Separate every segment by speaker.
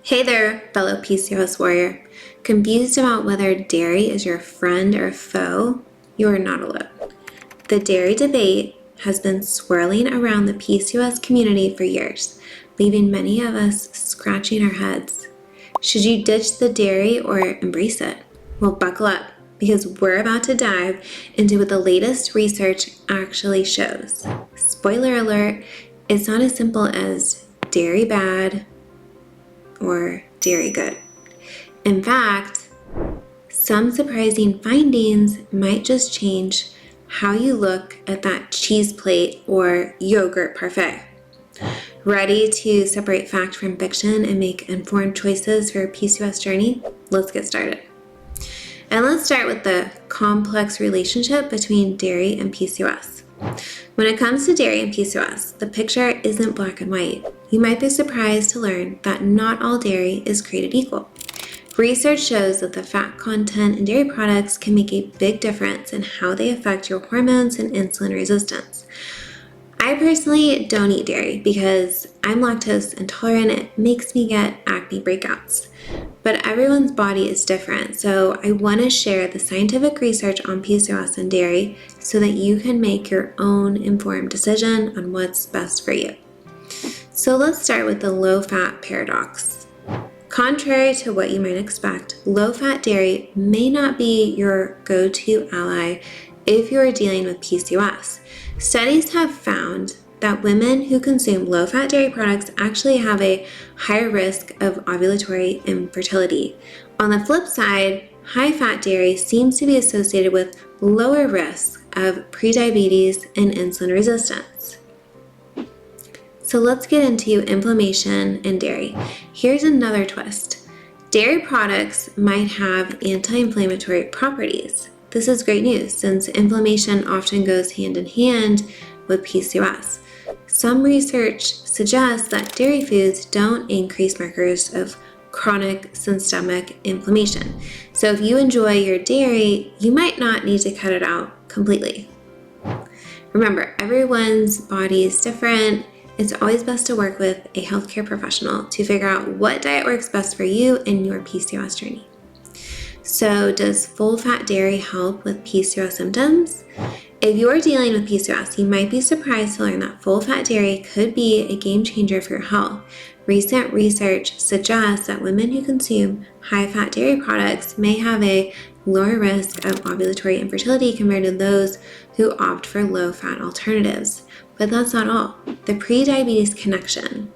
Speaker 1: Hey there, fellow PCOS warrior. Confused about whether dairy is your friend or foe? You are not alone. The dairy debate has been swirling around the PCOS community for years, leaving many of us scratching our heads. Should you ditch the dairy or embrace it? Well, buckle up, because we're about to dive into what the latest research actually shows. Spoiler alert, it's not as simple as dairy bad or dairy good. In fact, some surprising findings might just change how you look at that cheese plate or yogurt parfait. Ready to separate fact from fiction and make informed choices for your PCOS journey? Let's get started. And let's start with the complex relationship between dairy and PCOS. When it comes to dairy and PCOS, the picture isn't black and white. You might be surprised to learn that not all dairy is created equal. Research shows that the fat content in dairy products can make a big difference in how they affect your hormones and insulin resistance. I personally don't eat dairy because I'm lactose intolerant. It makes me get acne breakouts. But everyone's body is different, so I want to share the scientific research on PCOS and dairy so that you can make your own informed decision on what's best for you. So let's start with the low-fat paradox. Contrary to what you might expect, low-fat dairy may not be your go-to ally if you're dealing with PCOS. Studies have found that women who consume low-fat dairy products actually have a higher risk of ovulatory infertility. On the flip side, high-fat dairy seems to be associated with lower risk of prediabetes and insulin resistance. So let's get into inflammation and dairy. Here's another twist. Dairy products might have anti-inflammatory properties. This is great news since inflammation often goes hand in hand with PCOS. Some research suggests that dairy foods don't increase markers of chronic systemic inflammation. So if you enjoy your dairy, you might not need to cut it out completely. Remember, everyone's body is different. It's always best to work with a healthcare professional to figure out what diet works best for you in your PCOS journey. So does full-fat dairy help with PCOS symptoms? If you're dealing with PCOS, you might be surprised to learn that full-fat dairy could be a game changer for your health. Recent research suggests that women who consume high-fat dairy products may have a lower risk of ovulatory infertility compared to those who opt for low-fat alternatives. But that's not all. The prediabetes connection.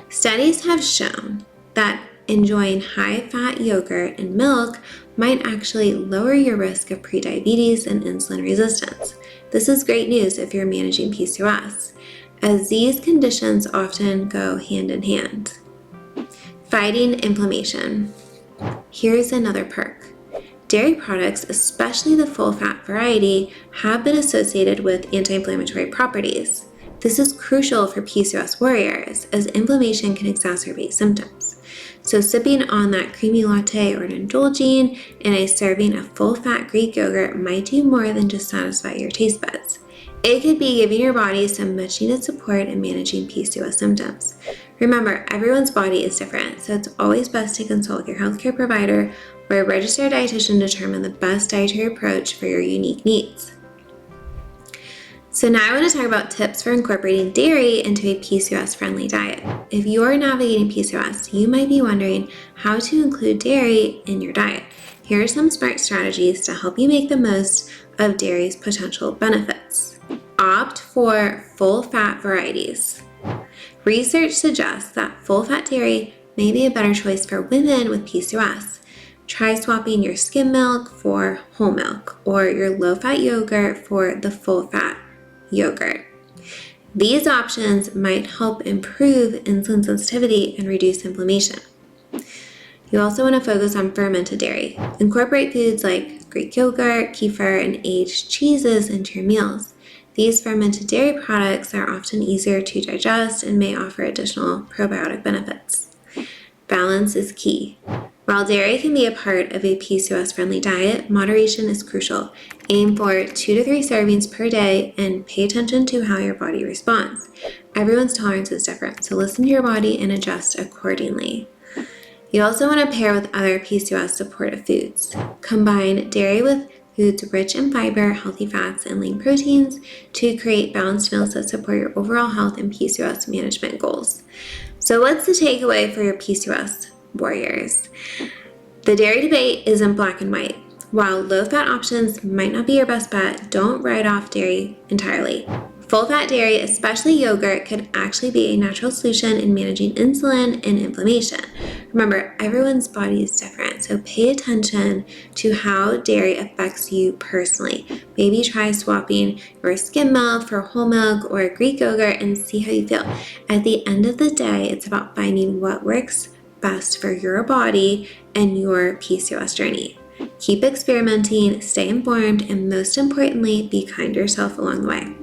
Speaker 1: Studies have shown that enjoying high-fat yogurt and milk might actually lower your risk of prediabetes and insulin resistance. This is great news if you're managing PCOS, as these conditions often go hand in hand. Fighting inflammation. Here's another perk. Dairy products, especially the full-fat variety, have been associated with anti-inflammatory properties. This is crucial for PCOS warriors, as inflammation can exacerbate symptoms. So sipping on that creamy latte or indulging in a serving of full-fat Greek yogurt might do more than just satisfy your taste buds. It could be giving your body some much-needed support in managing PCOS symptoms. Remember, everyone's body is different, so it's always best to consult your healthcare provider or a registered dietitian to determine the best dietary approach for your unique needs. So now I want to talk about tips for incorporating dairy into a PCOS-friendly diet. If you're navigating PCOS, you might be wondering how to include dairy in your diet. Here are some smart strategies to help you make the most of dairy's potential benefits. Opt for full-fat varieties. Research suggests that full-fat dairy may be a better choice for women with PCOS. Try swapping your skim milk for whole milk or your low-fat yogurt for the full-fat yogurt. These options might help improve insulin sensitivity and reduce inflammation. You also want to focus on fermented dairy. Incorporate foods like Greek yogurt, kefir, and aged cheeses into your meals. These fermented dairy products are often easier to digest and may offer additional probiotic benefits. Balance is key. While dairy can be a part of a PCOS-friendly diet, moderation is crucial. Aim for 2 to 3 servings per day and pay attention to how your body responds. Everyone's tolerance is different, so listen to your body and adjust accordingly. You also want to pair with other PCOS supportive foods. Combine dairy with foods rich in fiber, healthy fats, and lean proteins to create balanced meals that support your overall health and PCOS management goals. So what's the takeaway for your PCOS warriors? The dairy debate isn't black and white. While low-fat options might not be your best bet, don't write off dairy entirely. Full-fat dairy, especially yogurt, could actually be a natural solution in managing insulin and inflammation. Remember, everyone's body is different, so pay attention to how dairy affects you personally. Maybe try swapping your skim milk for whole milk or Greek yogurt and see how you feel. At the end of the day, it's about finding what works best for your body and your PCOS journey. Keep experimenting, stay informed, and most importantly, be kind to yourself along the way.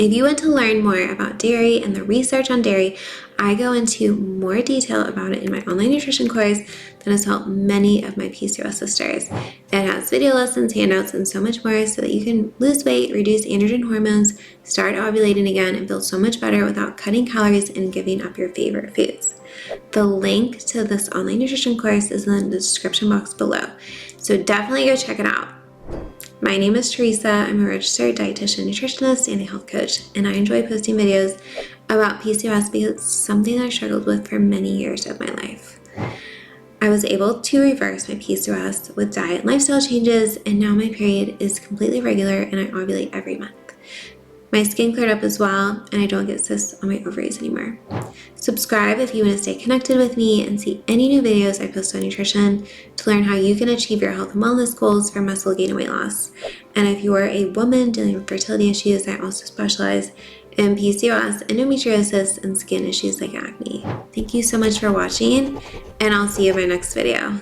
Speaker 1: If you want to learn more about dairy and the research on dairy, I go into more detail about it in my online nutrition course that has helped many of my PCOS sisters. It has video lessons, handouts, and so much more so that you can lose weight, reduce androgen hormones, start ovulating again, and feel so much better without cutting calories and giving up your favorite foods. The link to this online nutrition course is in the description box below, so definitely go check it out. My name is Teresa. I'm a registered dietitian, nutritionist, and a health coach, and I enjoy posting videos about PCOS because it's something I struggled with for many years of my life. I was able to reverse my PCOS with diet and lifestyle changes, and now my period is completely regular and I ovulate every month. My skin cleared up as well, and I don't get cysts on my ovaries anymore. Subscribe if you want to stay connected with me and see any new videos I post on nutrition to learn how you can achieve your health and wellness goals for muscle gain and weight loss. And if you are a woman dealing with fertility issues, I also specialize in PCOS, endometriosis, and skin issues like acne. Thank you so much for watching, and I'll see you in my next video.